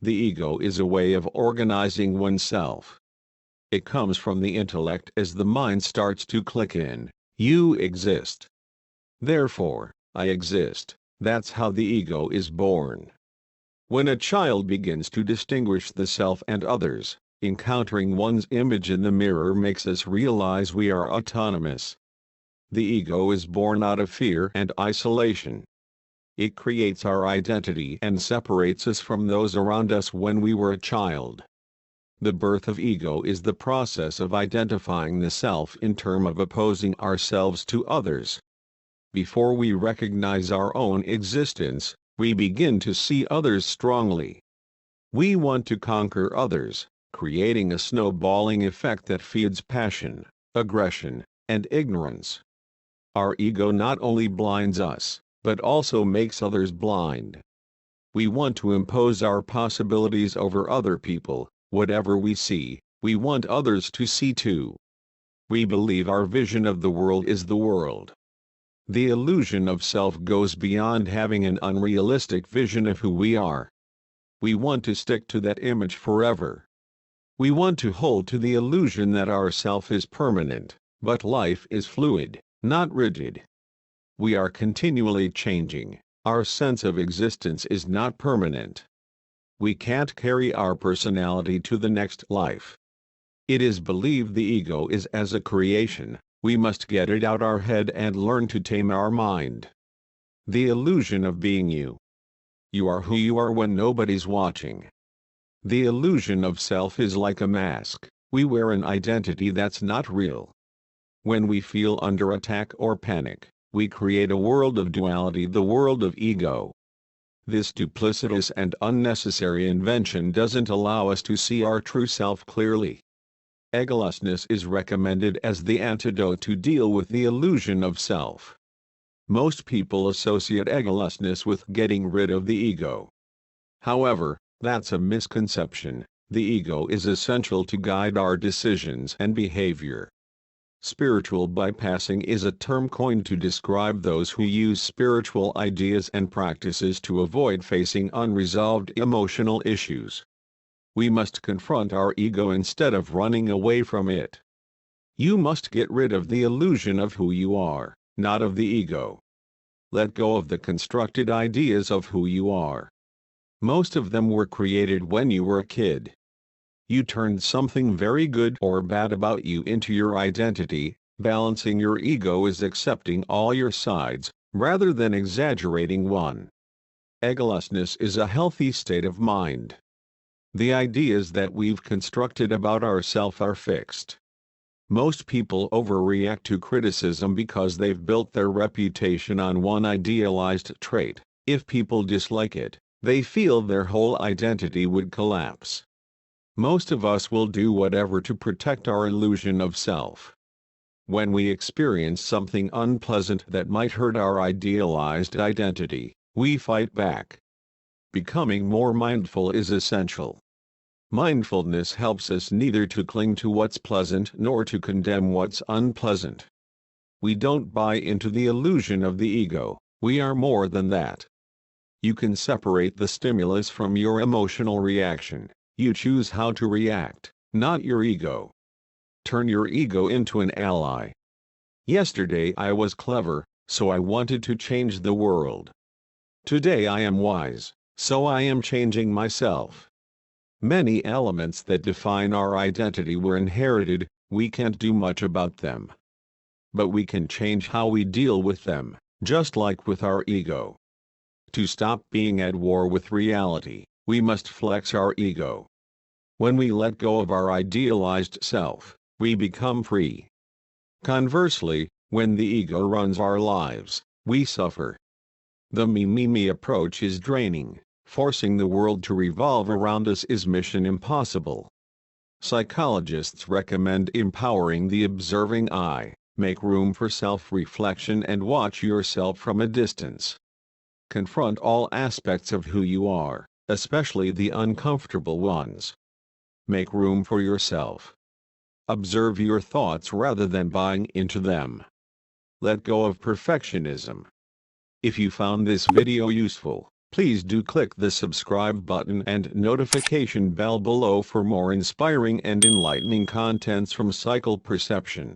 The ego is a way of organizing oneself. It comes from the intellect as the mind starts to click in, you exist. Therefore, I exist. That's how the ego is born. When a child begins to distinguish the self and others, encountering one's image in the mirror makes us realize we are autonomous. The ego is born out of fear and isolation. It creates our identity and separates us from those around us when we were a child. The birth of ego is the process of identifying the self in terms of opposing ourselves to others. Before we recognize our own existence, we begin to see others strongly. We want to conquer others, creating a snowballing effect that feeds passion, aggression, and ignorance. Our ego not only blinds us, but also makes others blind. We want to impose our possibilities over other people. Whatever we see, we want others to see too. We believe our vision of the world is the world. The illusion of self goes beyond having an unrealistic vision of who we are. We want to stick to that image forever. We want to hold to the illusion that our self is permanent, but life is fluid, not rigid. We are continually changing. Our sense of existence is not permanent. We can't carry our personality to the next life. It is believed the ego is as a creation. We must get it out our head and learn to tame our mind. The illusion of being you. You are who you are when nobody's watching. The illusion of self is like a mask. We wear an identity that's not real. When we feel under attack or panic, we create a world of duality, the world of ego. This duplicitous and unnecessary invention doesn't allow us to see our true self clearly. Egolessness is recommended as the antidote to deal with the illusion of self. Most people associate egolessness with getting rid of the ego. However, that's a misconception. The ego is essential to guide our decisions and behavior. Spiritual bypassing is a term coined to describe those who use spiritual ideas and practices to avoid facing unresolved emotional issues. We must confront our ego instead of running away from it. You must get rid of the illusion of who you are, not of the ego. Let go of the constructed ideas of who you are. Most of them were created when you were a kid. You turned something very good or bad about you into your identity. Balancing your ego is accepting all your sides, rather than exaggerating one. Egolessness is a healthy state of mind. The ideas that we've constructed about ourselves are fixed. Most people overreact to criticism because they've built their reputation on one idealized trait. If people dislike it, they feel their whole identity would collapse. Most of us will do whatever to protect our illusion of self. When we experience something unpleasant that might hurt our idealized identity, we fight back. Becoming more mindful is essential. Mindfulness helps us neither to cling to what's pleasant nor to condemn what's unpleasant. We don't buy into the illusion of the ego. We are more than that. You can separate the stimulus from your emotional reaction. You choose how to react, not your ego. Turn your ego into an ally. Yesterday I was clever, so I wanted to change the world. Today I am wise, so I am changing myself. Many elements that define our identity were inherited. We can't do much about them. But we can change how we deal with them, just like with our ego. To stop being at war with reality, we must flex our ego. When we let go of our idealized self, we become free. Conversely, when the ego runs our lives, we suffer. The me approach is draining. Forcing the world to revolve around us is mission impossible. Psychologists recommend empowering the observing eye. Make room for self-reflection and watch yourself from a distance. Confront all aspects of who you are, especially the uncomfortable ones. Make room for yourself. Observe your thoughts rather than buying into them. Let go of perfectionism. If you found this video useful, Please do click the subscribe button and notification bell below for more inspiring and enlightening contents from Cycle Perception.